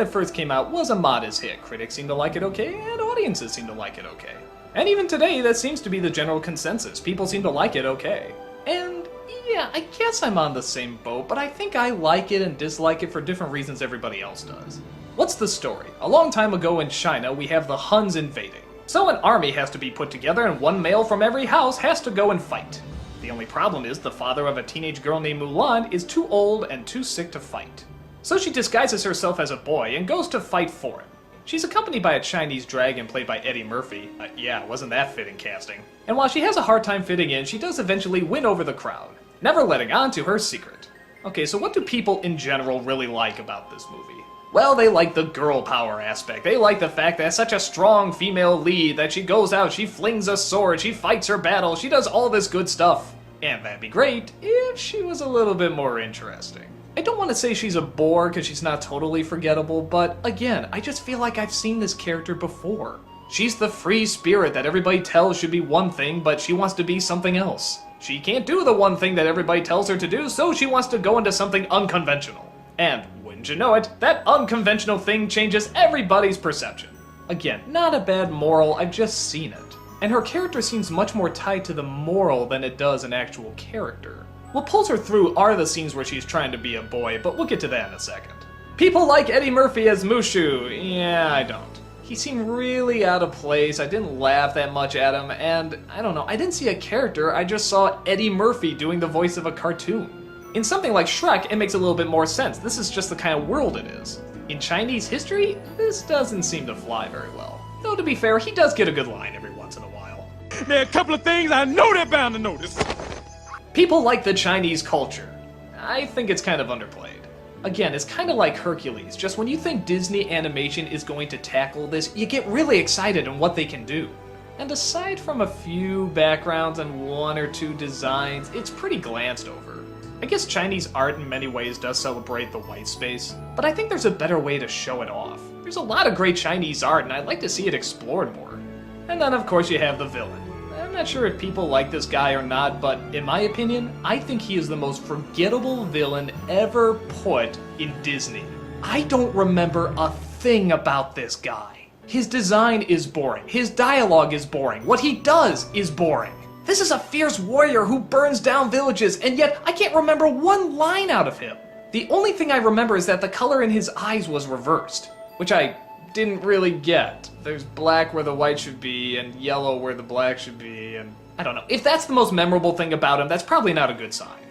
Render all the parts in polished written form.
when it first came out was a modest hit. Critics seemed to like it okay, and audiences seemed to like it okay. And even today, that seems to be the general consensus. People seem to like it okay. And yeah, I guess I'm on the same boat, but I think I like it and dislike it for different reasons everybody else does. What's the story? A long time ago in China, we have the Huns invading. So an army has to be put together and one male from every house has to go and fight. The only problem is the father of a teenage girl named Mulan is too old and too sick to fight. So she disguises herself as a boy and goes to fight for him. She's accompanied by a Chinese dragon played by Eddie Murphy. Yeah, wasn't that fitting casting? And while she has a hard time fitting in, she does eventually win over the crowd, never letting on to her secret. Okay, so what do people in general really like about this movie? Well, they like the girl power aspect. They like the fact that such a strong female lead, that she goes out, she flings a sword, she fights her battle, she does all this good stuff. And that'd be great if she was a little bit more interesting. I don't want to say she's a bore because she's not totally forgettable, but again, I just feel like I've seen this character before. She's the free spirit that everybody tells should be one thing, but she wants to be something else. She can't do the one thing that everybody tells her to do, so she wants to go into something unconventional. And wouldn't you know it, that unconventional thing changes everybody's perception. Again, not a bad moral, I've just seen it. And her character seems much more tied to the moral than it does an actual character. What pulls her through are the scenes where she's trying to be a boy, but we'll get to that in a second. People like Eddie Murphy as Mushu. Yeah, I don't. He seemed really out of place, I didn't laugh that much at him, and I don't know, I didn't see a character, I just saw Eddie Murphy doing the voice of a cartoon. In something like Shrek, it makes a little bit more sense. This is just the kind of world it is. In Chinese history, this doesn't seem to fly very well. Though to be fair, he does get a good line every once in a while. There are a couple of things I know they're bound to notice. People like the Chinese culture. I think it's kind of underplayed. Again, it's kind of like Hercules, just when you think Disney animation is going to tackle this, you get really excited on what they can do. And aside from a few backgrounds and one or two designs, it's pretty glanced over. I guess Chinese art in many ways does celebrate the white space, but I think there's a better way to show it off. There's a lot of great Chinese art and I'd like to see it explored more. And then of course you have the villain. I'm not sure if people like this guy or not, but in my opinion, I think he is the most forgettable villain ever put in Disney. I don't remember a thing about this guy. His design is boring. His dialogue is boring. What he does is boring. This is a fierce warrior who burns down villages, and yet I can't remember one line out of him. The only thing I remember is that the color in his eyes was reversed, which I didn't really get. There's black where the white should be, and yellow where the black should be, and I don't know. If that's the most memorable thing about him, that's probably not a good sign.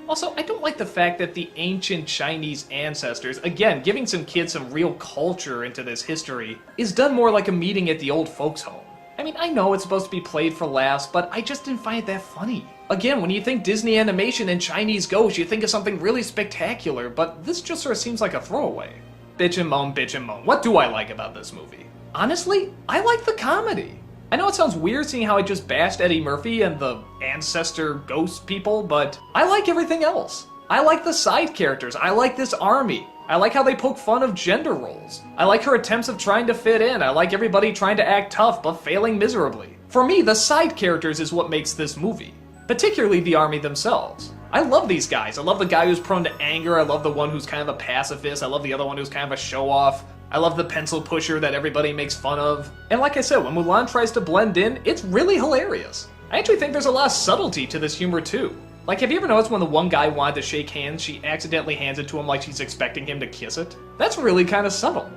Also, I don't like the fact that the ancient Chinese ancestors, again, giving some kids some real culture into this history, is done more like a meeting at the old folks' home. I mean, I know it's supposed to be played for laughs, but I just didn't find it that funny. Again, when you think Disney animation and Chinese ghosts, you think of something really spectacular, but this just sort of seems like a throwaway. Bitch and moan, bitch and moan. What do I like about this movie? Honestly, I like the comedy. I know it sounds weird seeing how I just bashed Eddie Murphy and the ancestor ghost people, but I like everything else. I like the side characters. I like this army. I like how they poke fun of gender roles. I like her attempts of trying to fit in. I like everybody trying to act tough but failing miserably. For me, the side characters is what makes this movie, particularly the army themselves. I love these guys. I love the guy who's prone to anger. I love the one who's kind of a pacifist. I love the other one who's kind of a show-off. I love the pencil pusher that everybody makes fun of. And like I said, when Mulan tries to blend in, it's really hilarious. I actually think there's a lot of subtlety to this humor too. Like, have you ever noticed when the one guy wanted to shake hands, she accidentally hands it to him like she's expecting him to kiss it? That's really kind of subtle.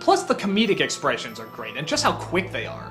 Plus, the comedic expressions are great, and just how quick they are.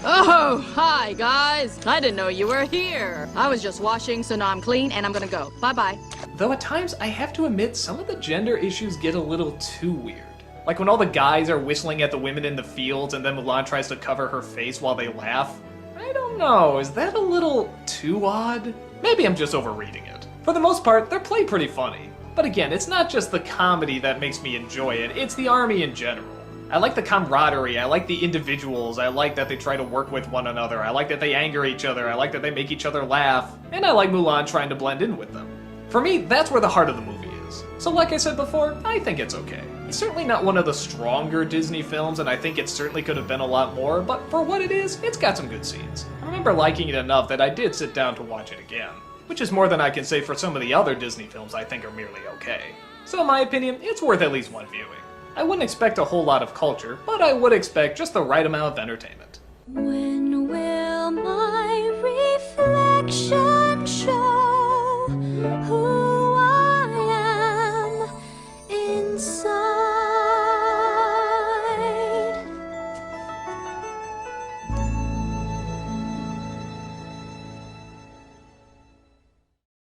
Oh, hi, guys. I didn't know you were here. I was just washing, so now I'm clean, and I'm gonna go. Bye-bye. Though at times, I have to admit, some of the gender issues get a little too weird. Like when all the guys are whistling at the women in the fields, and then Mulan tries to cover her face while they laugh. I don't know, is that a little too odd? Maybe I'm just overreading it. For the most part, they're played pretty funny. But again, it's not just the comedy that makes me enjoy it, it's the army in general. I like the camaraderie, I like the individuals, I like that they try to work with one another, I like that they anger each other, I like that they make each other laugh, and I like Mulan trying to blend in with them. For me, that's where the heart of the movie is. So like I said before, I think it's okay. It's certainly not one of the stronger Disney films, and I think it certainly could have been a lot more, but for what it is, it's got some good scenes. I remember liking it enough that I did sit down to watch it again, which is more than I can say for some of the other Disney films I think are merely okay. So in my opinion, it's worth at least one viewing. I wouldn't expect a whole lot of culture, but I would expect just the right amount of entertainment. When